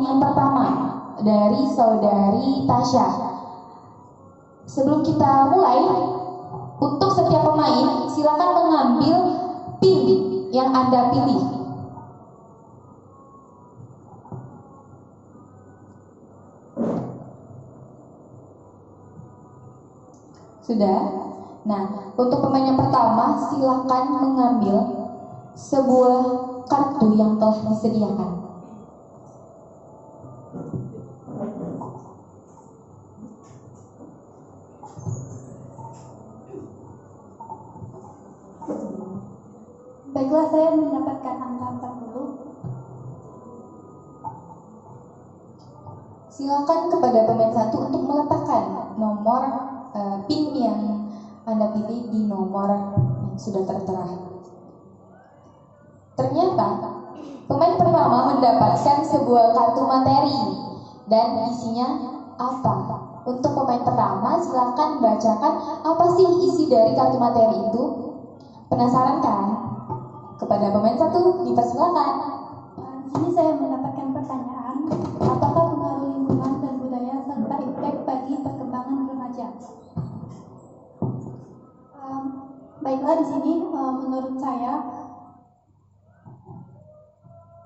pertanyaan pertama dari saudari Tasya. Sebelum kita mulai, untuk setiap pemain silakan mengambil pin yang Anda pilih. Sudah? Nah, untuk pemain yang pertama silakan mengambil sebuah kartu yang telah disediakan. Baiklah, saya mendapatkan angka 40. Silakan kepada pemain satu untuk meletakkan nomor pin yang Anda pilih di nomor yang sudah tertera. Ternyata pemain pertama mendapatkan sebuah kartu materi dan isinya apa? Untuk pemain pertama silakan bacakan apa sih isi dari kartu materi itu. Penasaran kan? Kepada pemain satu dipersilakan. Di sini saya mendapatkan pertanyaan, apakah pengaruh lingkungan dan budaya serta impact bagi perkembangan remaja? Baiklah, di sini menurut saya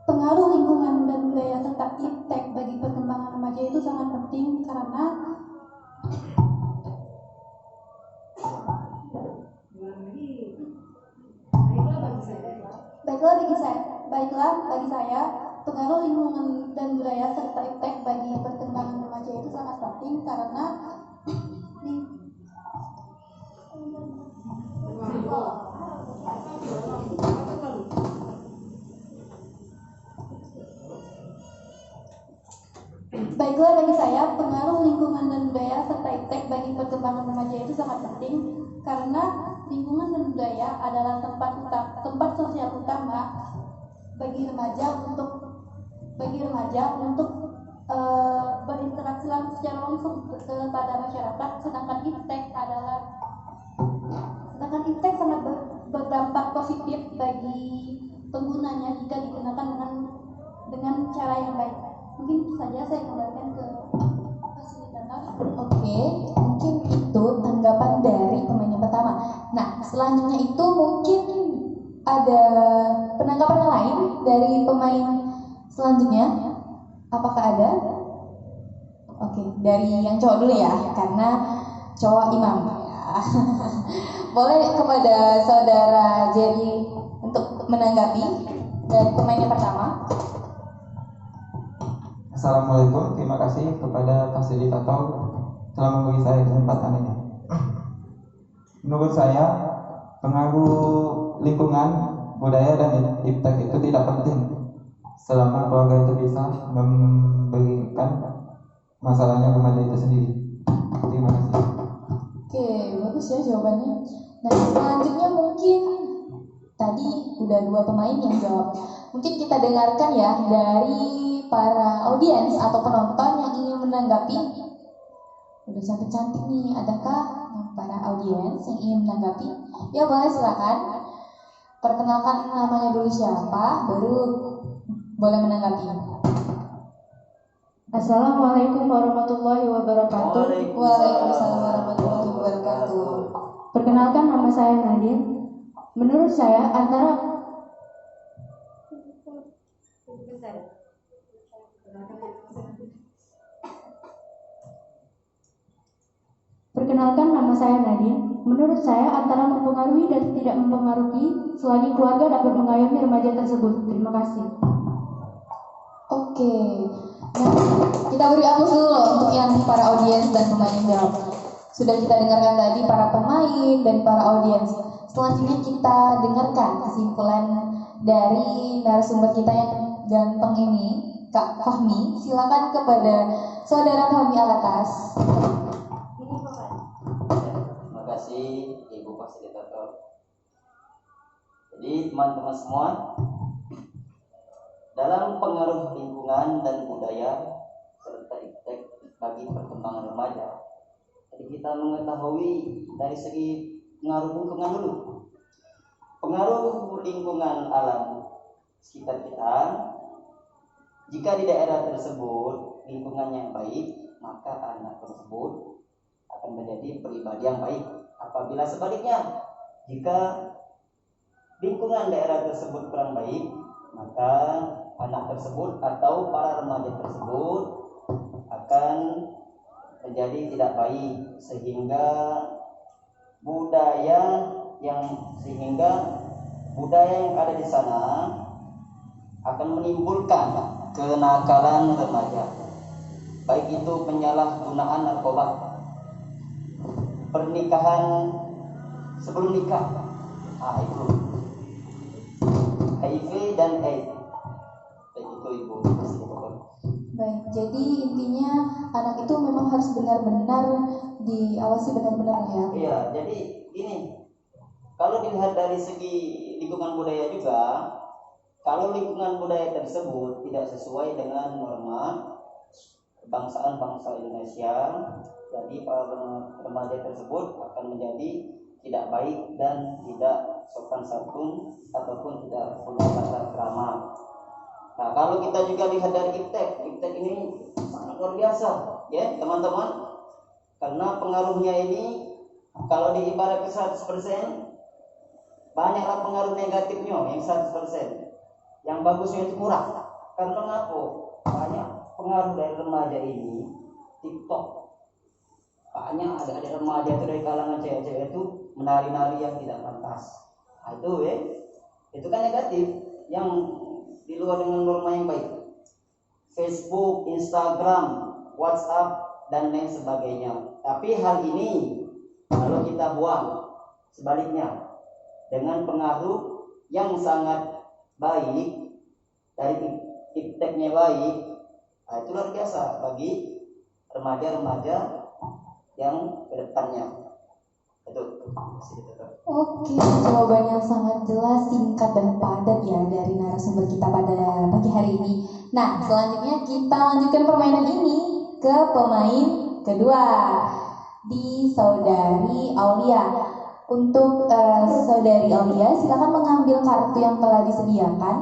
pengaruh lingkungan dan budaya serta impact bagi perkembangan remaja itu sangat penting karena Baiklah bagi saya pengaruh lingkungan dan budaya serta impact bagi perkembangan remaja itu sangat penting karena Baiklah bagi saya pengaruh lingkungan dan budaya serta impact bagi perkembangan remaja itu sangat penting karena lingkungan dan budaya adalah tempat sosial utama bagi remaja untuk berinteraksi secara langsung kepada masyarakat, sedangkan impact sangat berdampak positif bagi penggunanya jika digunakan dengan cara yang baik. Mungkin itu saja, saya kembalikan ke fasilitator. Oke, mungkin itu tanggapan dari pemain yang pertama. Nah, selanjutnya itu mungkin ada penanggapan lain dari pemain selanjutnya. Apakah ada? Oke, dari yang cowok dulu ya, karena cowok imam. Boleh kepada saudara Jerry untuk menanggapi dari pemain yang pertama. Assalamualaikum, terima kasih kepada fasilitator telah memberi saya kesempatan ini. Menurut saya, pengaruh lingkungan, budaya, dan impact itu tidak penting selama keluarga itu bisa memberikan masalahnya remaja itu sendiri. Terima kasih. Oke, bagus ya jawabannya. Nah, selanjutnya mungkin tadi udah dua pemain yang jawab. Mungkin kita dengarkan ya dari para audiens atau penonton yang ingin menanggapi. Udah cantik-cantik nih, adakah para audiens yang ingin menanggapi? Ya boleh, silakan. Perkenalkan namanya dulu siapa, baru boleh menanggapi. Assalamualaikum warahmatullahi wabarakatuh. Waalaikumsalam warahmatullahi wabarakatuh. Perkenalkan, nama saya Nadine. Menurut saya antara mempengaruhi dan tidak mempengaruhi selagi keluarga dapat mengayomi remaja tersebut. Terima kasih. Oke, nah kita beri aplaus dulu loh untuk yang para audiens dan pemain yang jawab. Sudah kita dengarkan tadi para pemain dan para audiens. Selanjutnya kita dengarkan kesimpulan dari narasumber kita yang ganteng ini, Kak Fahmi. Silakan kepada saudara Fahmi Alatas. Terima kasih Ibu Fasilitator. Jadi teman-teman semua, dalam pengaruh lingkungan dan budaya serta impact bagi perkembangan remaja, jadi kita mengetahui dari segi pengaruh lingkungan dulu. Pengaruh lingkungan alam sekitar kita Jika di daerah tersebut lingkungan yang baik, maka anak tersebut akan menjadi pribadi yang baik. Apabila sebaliknya, jika lingkungan daerah tersebut kurang baik, maka anak tersebut atau para remaja tersebut akan menjadi tidak baik, sehingga budaya yang ada di sana akan menimbulkan kenakalan remaja, baik itu penyalahgunaan narkoba, pernikahan sebelum nikah, itu HIV dan AIDS, baik itu ibu. Baik, jadi intinya anak itu memang harus benar-benar diawasi benar-benar ya. Iya, jadi ini kalau dilihat dari segi lingkungan budaya juga, kalau lingkungan budaya tersebut tidak sesuai dengan norma kebangsaan bangsa Indonesia, jadi para remaja tersebut akan menjadi tidak baik dan tidak sopan santun ataupun tidak punya tata krama. Nah, kalau kita juga lihat dari iptek ini sangat luar biasa, ya teman-teman, karena pengaruhnya ini kalau diibaratkan 100%, banyaklah pengaruh negatifnya yang 100%, yang bagusnya itu kurang. Karena apa? Banyak pengaruh dari remaja ini, TikTok, banyak ada remaja itu dari kalangan cewek-cewek itu menari-nari yang tidak pantas. Nah, itu kan negatif, yang di luar dengan norma yang baik. Facebook, Instagram, WhatsApp dan lain sebagainya. Tapi hal ini kalau kita buang sebaliknya dengan pengaruh yang sangat baik dari ipteknya baik, nah itu luar biasa bagi remaja-remaja yang kedepannya. Oke, jawabannya sangat jelas, singkat dan padat ya dari narasumber kita pada pagi hari ini. Nah, selanjutnya kita lanjutkan permainan ini ke pemain kedua, di Saudari Aulia. Untuk Saudari Aulia, silakan mengambil kartu yang telah disediakan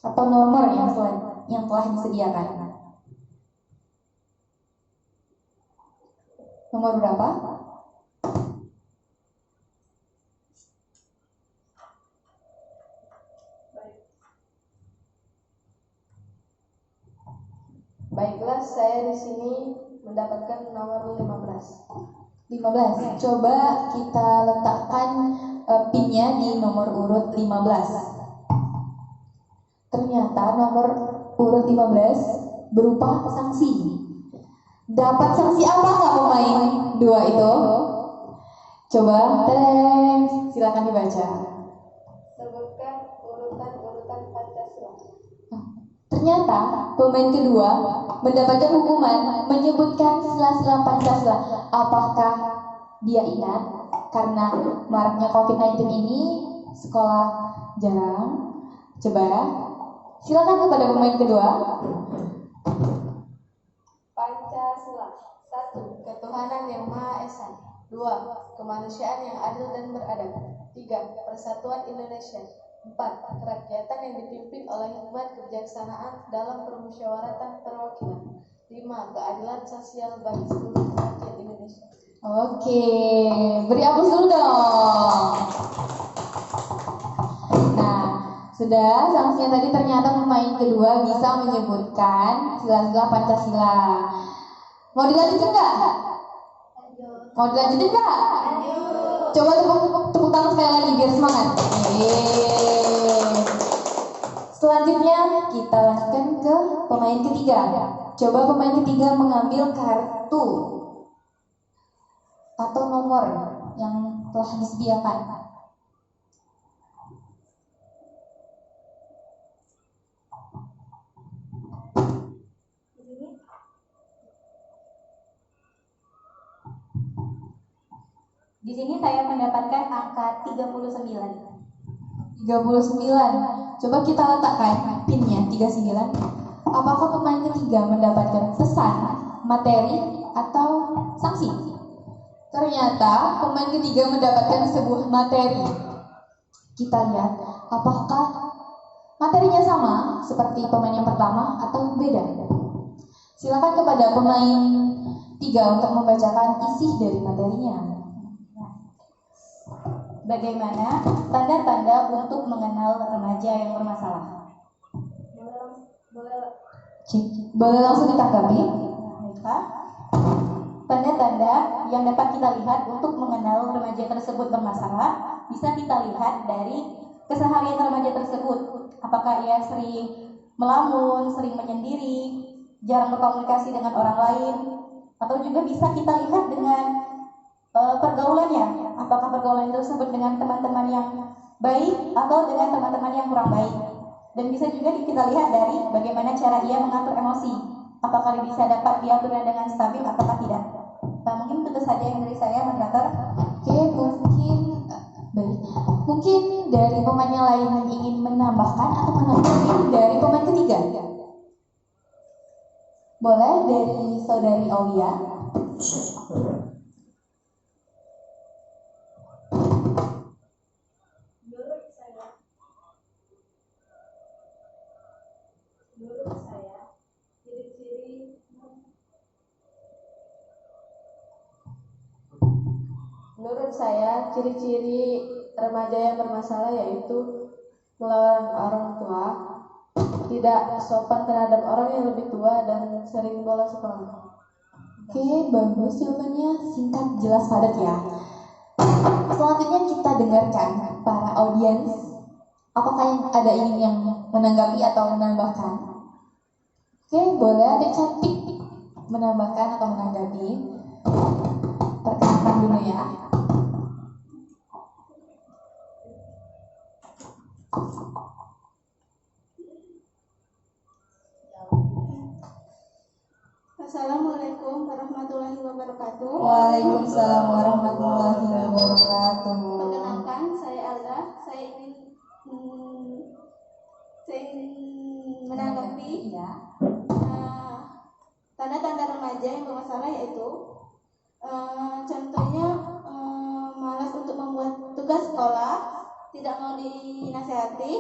atau nomor yang telah disediakan. Nomor berapa? Baiklah, saya di sini mendapatkan nomor 15. 15. Coba kita letakkan pinnya di nomor urut 15. Ternyata nomor urut 15 berupa sanksi. Dapat sanksi apa nggak pemain dua itu? Coba, silakan dibaca. Sebutkan urutan Pancasila. Ternyata pemain kedua mendapatkan hukuman menyebutkan sila-sila Pancasila. Apakah dia ingat? Karena maraknya COVID-19 ini sekolah jarang. Coba silakan kepada pemain kedua. Pancasila. 1. Ketuhanan yang Maha Esa. 2. Kemanusiaan yang adil dan beradab. 3. Persatuan Indonesia. 4. Kerakyatan yang dipimpin oleh hikmat kebijaksanaan dalam permusyawaratan perwakilan. 5. Keadilan sosial bagi seluruh rakyat Indonesia. Oke, beri aplaus dulu dong. Nah, sudah sanksinya tadi ternyata pemain kedua bisa menyebutkan sila-sila Pancasila. Mau dilanjutin nggak? Mau dilanjutin nggak? Coba tepuk tangan sekali lagi biar semangat. Selanjutnya kita lanjutkan ke pemain ketiga. Coba pemain ketiga mengambil kartu atau nomor yang telah disediakan. Di sini saya mendapatkan angka 39. 39. Coba kita letakkan pinnya 39. Apakah pemain ketiga mendapatkan pesan, materi, atau sanksi? Ternyata pemain ketiga mendapatkan sebuah materi. Kita lihat apakah materinya sama seperti pemain yang pertama atau beda? Silakan kepada pemain 3 untuk membacakan isi dari materinya. Bagaimana tanda-tanda untuk mengenal remaja yang bermasalah? Boleh langsung ditanggapi? Baiklah. Tanda-tanda yang dapat kita lihat untuk mengenal remaja tersebut bermasalah bisa kita lihat dari keseharian remaja tersebut. Apakah ia sering melamun, sering menyendiri, jarang berkomunikasi dengan orang lain, atau juga bisa kita lihat dengan pergaulannya. Apakah pergaulan tersebut dengan teman-teman yang baik atau dengan teman-teman yang kurang baik. Dan bisa juga kita lihat dari bagaimana cara ia mengatur emosi. Apakah bisa dapat diaturnya dengan stabil ataukah tidak. Mungkin itu saja yang dari saya, moderator. Oke, baik. Mungkin dari pemain yang lain yang ingin menambahkan atau menanggapi dari pemain ketiga. Boleh dari saudari Aulia. Menurut saya, ciri-ciri remaja yang bermasalah yaitu melawan orang tua, tidak sopan terhadap orang yang lebih tua, dan sering bolos sekolah. Oke, bagus jawabannya, singkat, jelas, padat ya. Selanjutnya kita dengarkan para audiens. Apakah ada yang menanggapi atau menambahkan? Oke, boleh ada cantik menambahkan atau menanggapi. Perkenalkan dulu ya. Assalamualaikum warahmatullahi wabarakatuh. Waalaikumsalam warahmatullahi wabarakatuh. Perkenalkan, saya Alda. Saya ingin menanggapi Ya. tanda-tanda remaja yang bermasalah yaitu contohnya malas untuk membuat tugas sekolah, tidak mau dinasihati,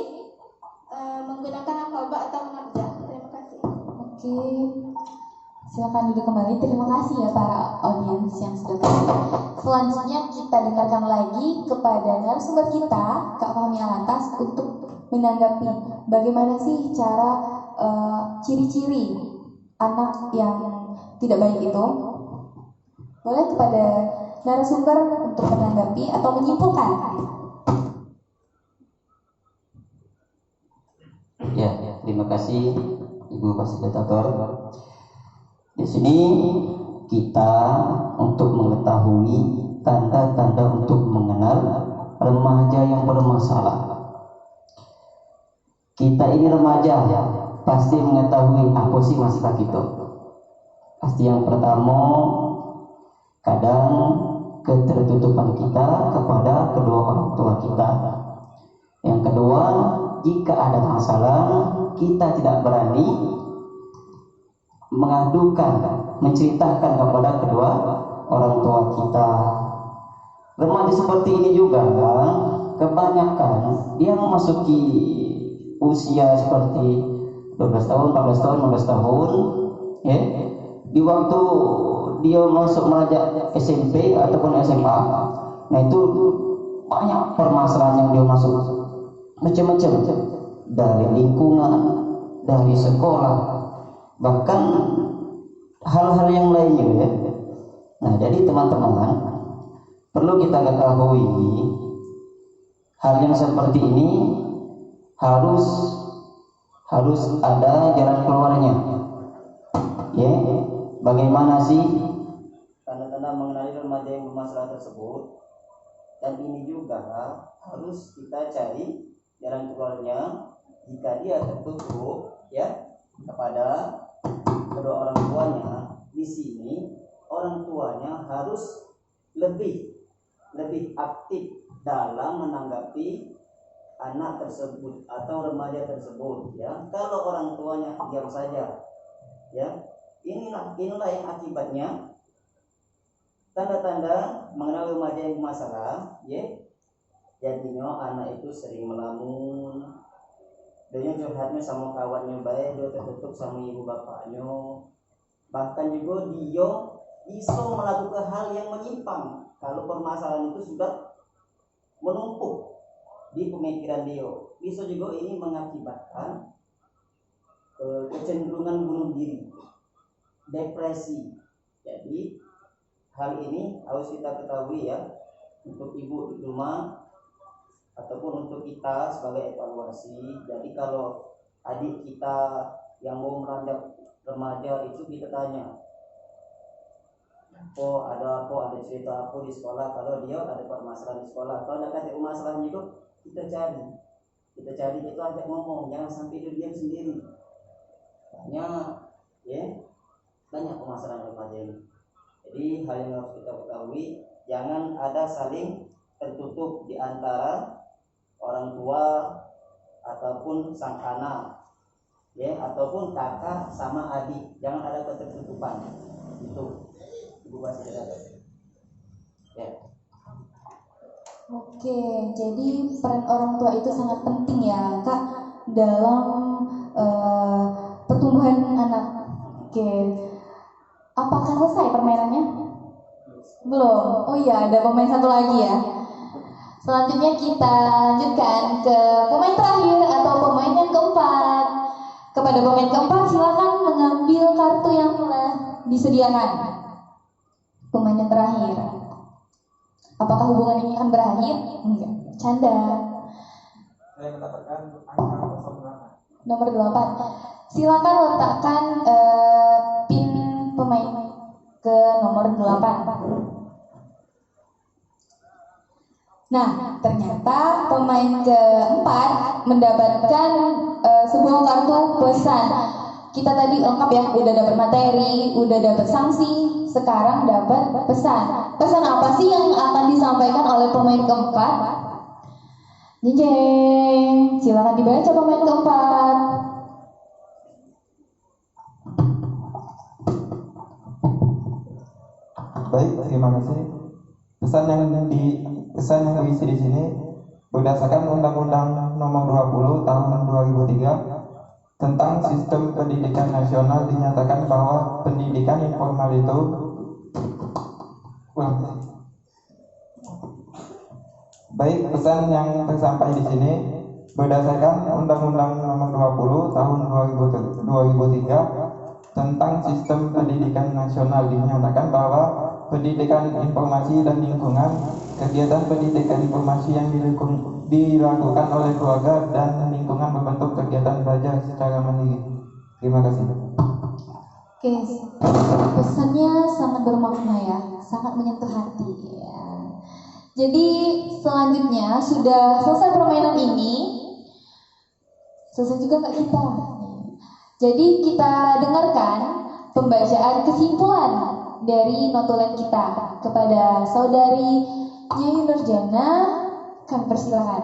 menggunakan narkoba atau menerja. Terima kasih. Oke, silakan duduk kembali. Terima kasih ya para audiens yang sudah hadir. Selanjutnya kita dengarkan lagi kepada narasumber kita, Kak Fahmi Alantas, untuk menanggapi bagaimana sih cara ciri-ciri anak yang tidak baik itu. Boleh kepada narasumber untuk menanggapi atau menyimpulkan. Ya, terima kasih Ibu Fasilitator. Di sini kita untuk mengetahui tanda-tanda untuk mengenal remaja yang bermasalah. Kita ini remaja pasti mengetahui apa sih masalah kita. Pasti yang pertama, kadang ketertutupan kita kepada kedua orang tua kita. Yang kedua, jika ada masalah, kita tidak berani mengadukan, menceritakan kepada kedua orang tua kita. Remaja seperti ini juga, kebanyakan dia memasuki usia seperti 12 tahun, 14 tahun, 15 tahun, ya. Di waktu dia masuk melajak SMP ataupun SMA, nah itu banyak permasalahan yang dia masuk, macam-macam, dari lingkungan, dari sekolah, bahkan hal-hal yang lainnya ya. Nah, jadi teman-teman perlu kita ketahui hal yang seperti ini harus ada jalan keluarnya. Ya, bagaimana sih tanda-tanda mengenali remaja yang bermasalah tersebut? Dan ini juga harus kita cari jalan keluarnya jika dia tertutup ya kepada kedua orang tuanya. Di sini orang tuanya harus lebih aktif dalam menanggapi anak tersebut atau remaja tersebut ya. Kalau orang tuanya diam saja ya, inilah yang akibatnya tanda-tanda mengenal remaja yang bermasalah ya. Jadinya anak itu sering melamun, dia curhatnya sama kawannya baik, dia tertutup sama ibu bapaknya, bahkan juga dia bisa melakukan hal yang menyimpang kalau permasalahan itu sudah menumpuk di pemikiran dia. Bisa juga ini mengakibatkan kecenderungan bunuh diri, depresi. Jadi hal ini harus kita ketahui ya, untuk ibu di rumah ataupun untuk kita sebagai evaluasi. Jadi kalau adik kita yang mau meranjak remaja itu kita tanya, ada cerita apa di sekolah, kalau dia ada permasalahan di sekolah, kalau ada kata permasalahan juga kita cari, kita ajak ngomong, jangan sampai dia diam sendiri. Banyak permasalahan remaja ini. Jadi hal yang harus kita ketahui, jangan ada saling tertutup di antara orang tua ataupun sang anak, ataupun kakak sama adik, jangan ada ketertutupan. Itu Ibu masih ada. Oke, jadi peran orang tua itu sangat penting ya Kak dalam pertumbuhan anak. Oke, apakah selesai permainannya? Belum. Oh iya, ada pemain satu lagi ya. Selanjutnya kita lanjutkan ke pemain terakhir atau pemain yang keempat. Kepada pemain keempat silakan mengambil kartu yang telah disediakan. Pemain yang terakhir. Apakah hubungan ini akan berakhir? Enggak. Canda. Saya mendapatkan angka 08. Nomor 8. Silakan letakkan pin pemain ke nomor 8. Nah, ternyata pemain keempat mendapatkan sebuah kartu pesan. Kita tadi lengkap ya, udah dapat materi, udah dapat sanksi, sekarang dapat pesan. Pesan apa sih yang akan disampaikan oleh pemain keempat? Jeng, silakan dibaca pemain keempat. Baik, terima kasih. Pesan yang diisi di sini berdasarkan Undang-Undang Nomor 20 Tahun 2003 tentang Sistem Pendidikan Nasional, dinyatakan bahwa pendidikan informal itu baik. Pesan yang tersampaikan di sini berdasarkan Undang-Undang Nomor 20 Tahun 2003 tentang Sistem Pendidikan Nasional, dinyatakan bahwa pendidikan informasi dan lingkungan, kegiatan pendidikan informasi yang dilakukan oleh keluarga dan lingkungan berbentuk kegiatan belajar secara mandiri. Terima kasih. Oke, pesannya sangat bermakna ya, sangat menyentuh hati ya. Jadi selanjutnya sudah selesai permainan ini, selesai juga Kak kita. Jadi kita dengarkan pembacaan kesimpulan dari notulen kita kepada saudari Nyai Nurjana. Kami persilakan.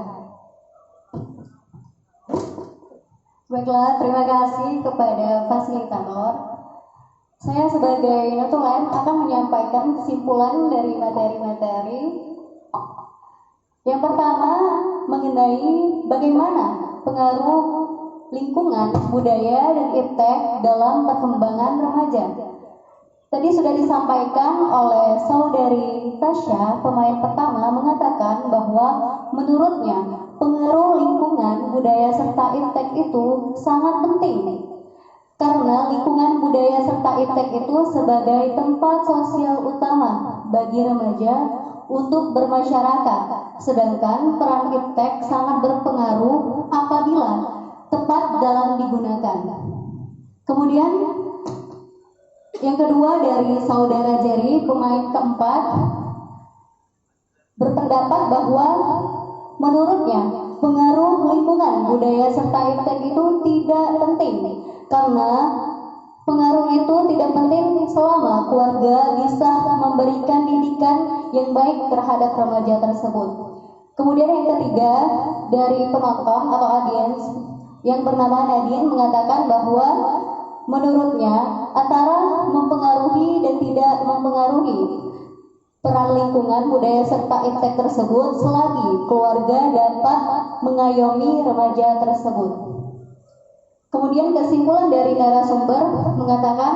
Baiklah, terima kasih kepada fasilitator. Saya sebagai notulen akan menyampaikan kesimpulan dari materi-materi. Yang pertama, mengenai bagaimana pengaruh lingkungan, budaya, dan iptek dalam perkembangan remaja. Tadi sudah disampaikan oleh saudari Tasya, pemain pertama, mengatakan bahwa menurutnya pengaruh lingkungan, budaya, serta iptek itu sangat penting. Karena lingkungan, budaya, serta iptek itu sebagai tempat sosial utama bagi remaja untuk bermasyarakat. Sedangkan peran iptek sangat berpengaruh apabila tepat dalam digunakan. Kemudian yang kedua dari saudara Jerry, pemain keempat, berpendapat bahwa menurutnya pengaruh lingkungan, budaya, serta iptek itu tidak penting. Karena pengaruh itu tidak penting selama keluarga bisa memberikan didikan yang baik terhadap remaja tersebut. Kemudian yang ketiga dari penonton atau audiens yang bernama Nadine mengatakan bahwa menurutnya antara mempengaruhi dan tidak mempengaruhi peran lingkungan, budaya, serta iptek tersebut selagi keluarga dapat mengayomi remaja tersebut. Kemudian kesimpulan dari narasumber mengatakan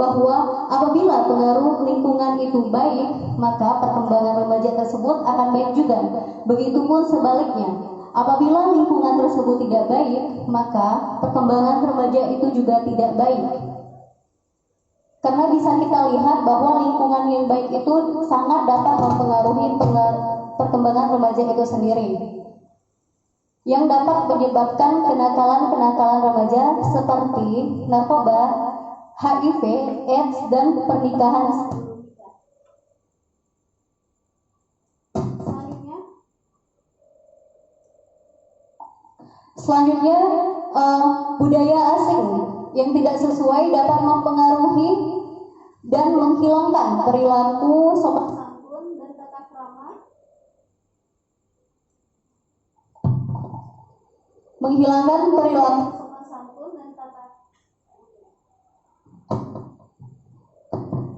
bahwa apabila pengaruh lingkungan itu baik, maka perkembangan remaja tersebut akan baik juga. Begitupun sebaliknya, apabila lingkungan tersebut tidak baik, maka perkembangan remaja itu juga tidak baik. Karena bisa kita lihat bahwa lingkungan yang baik itu sangat dapat mempengaruhi perkembangan remaja itu sendiri, yang dapat menyebabkan kenakalan-kenakalan remaja seperti narkoba, HIV, AIDS, dan pernikahan. Selanjutnya, budaya asing yang tidak sesuai dapat mempengaruhi dan menghilangkan perilaku sopan santun dan tata krama, menghilangkan perilaku sopan santun dan tata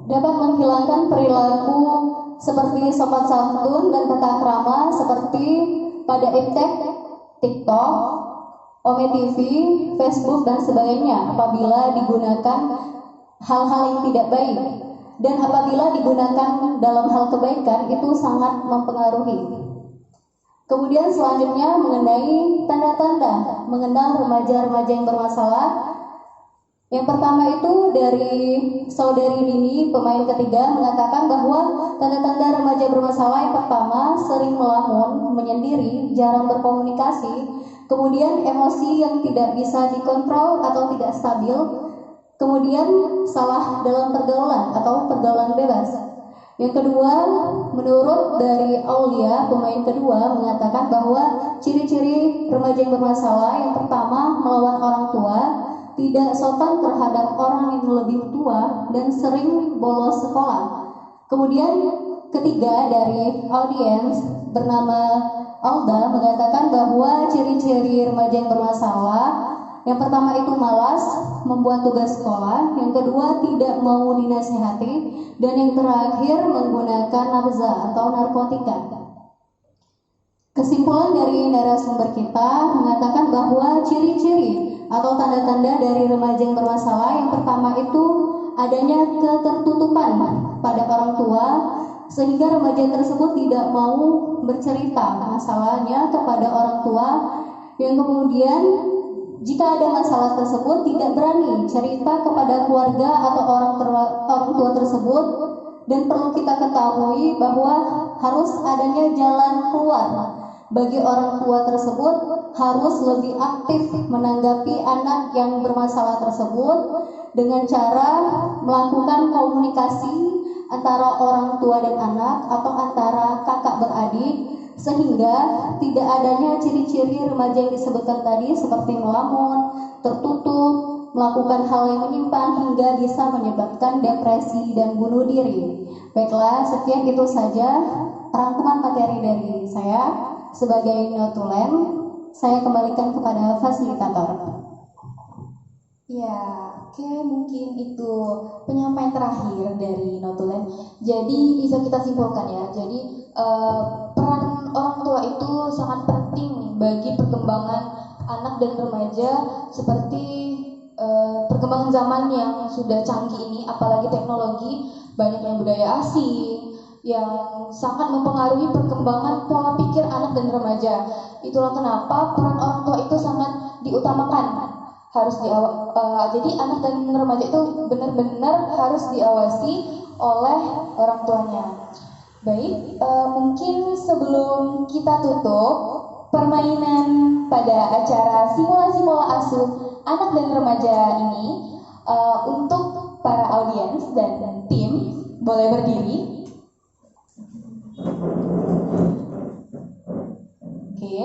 dapat menghilangkan perilaku seperti sopan santun dan tata krama seperti pada iptek, TikTok, Ome TV, Facebook dan sebagainya apabila digunakan hal-hal yang tidak baik, dan apabila digunakan dalam hal kebaikan itu sangat mempengaruhi. Kemudian selanjutnya mengenai tanda-tanda mengenal remaja-remaja yang bermasalah. Yang pertama itu dari saudari Dini, pemain ketiga, mengatakan bahwa tanda-tanda remaja bermasalah yang pertama sering melamun, menyendiri, jarang berkomunikasi, kemudian emosi yang tidak bisa dikontrol atau tidak stabil, kemudian salah dalam pergaulan atau pergaulan bebas. Yang kedua, menurut dari Aulia, pemain kedua, mengatakan bahwa ciri-ciri remaja yang bermasalah yang pertama melawan orang tua, tidak sopan terhadap orang yang lebih tua, dan sering bolos sekolah. Kemudian ketiga dari audiens bernama Alda mengatakan bahwa ciri-ciri remaja yang bermasalah yang pertama itu malas membuat tugas sekolah, yang kedua tidak mau dinasehati, dan yang terakhir menggunakan nafza atau narkotika. Kesimpulan dari narasumber kita mengatakan bahwa ciri-ciri atau tanda-tanda dari remaja yang bermasalah yang pertama itu adanya ketertutupan pada orang tua, sehingga remaja tersebut tidak mau bercerita masalahnya kepada orang tua, yang kemudian jika ada masalah tersebut tidak berani cerita kepada keluarga atau orang tua tersebut, dan perlu kita ketahui bahwa harus adanya jalan keluar bagi orang tua tersebut, harus lebih aktif menanggapi anak yang bermasalah tersebut dengan cara melakukan komunikasi antara orang tua dan anak atau antara kakak beradik, sehingga tidak adanya ciri-ciri remaja yang disebutkan tadi seperti melamun, tertutup, melakukan hal yang menyimpang hingga bisa menyebabkan depresi dan bunuh diri. Baiklah, sekian itu saja rangkuman materi dari saya. Sebagai notulen, saya kembalikan kepada fasilitator. Ya, oke, mungkin itu penyampaian terakhir dari notulen. Jadi bisa kita simpulkan ya. Jadi peran orang tua itu sangat penting bagi perkembangan anak dan remaja, seperti perkembangan zaman yang sudah canggih ini, apalagi teknologi, banyaknya budaya asing yang sangat mempengaruhi perkembangan pola pikir anak dan remaja. Itulah kenapa peran orang tua itu sangat diutamakan. Jadi anak dan remaja itu benar-benar harus diawasi oleh orang tuanya. Baik, mungkin sebelum kita tutup permainan pada acara simulasi pola asuh anak dan remaja ini, untuk para audiens dan tim boleh berdiri. Oke,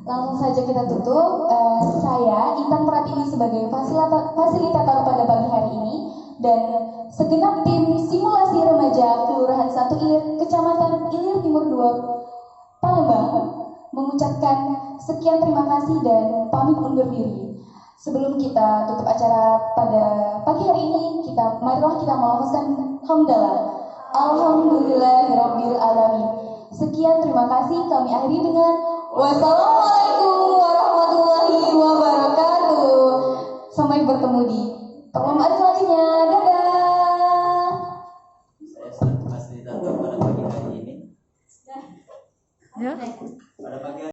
langsung saja kita tutup. Saya Intan Pratiwi sebagai fasilitator pada pagi hari ini, dan segenap tim simulasi remaja Kelurahan 1 Ilir, Kecamatan Ilir Timur 2, Palembang mengucapkan sekian terima kasih dan pamit undur diri. Sebelum kita tutup acara pada pagi hari ini, marilah kita melafazkan hamdalah. Alhamdulillahirabbil alamin. Sekian, terima kasih. Kami akhiri dengan wassalamualaikum warahmatullahi wabarakatuh. sampai bertemu di perlombaan selanjutnya. Dadah. Saya sangat fasilitator pada pagi hari ini. Ya. Pada pagi hari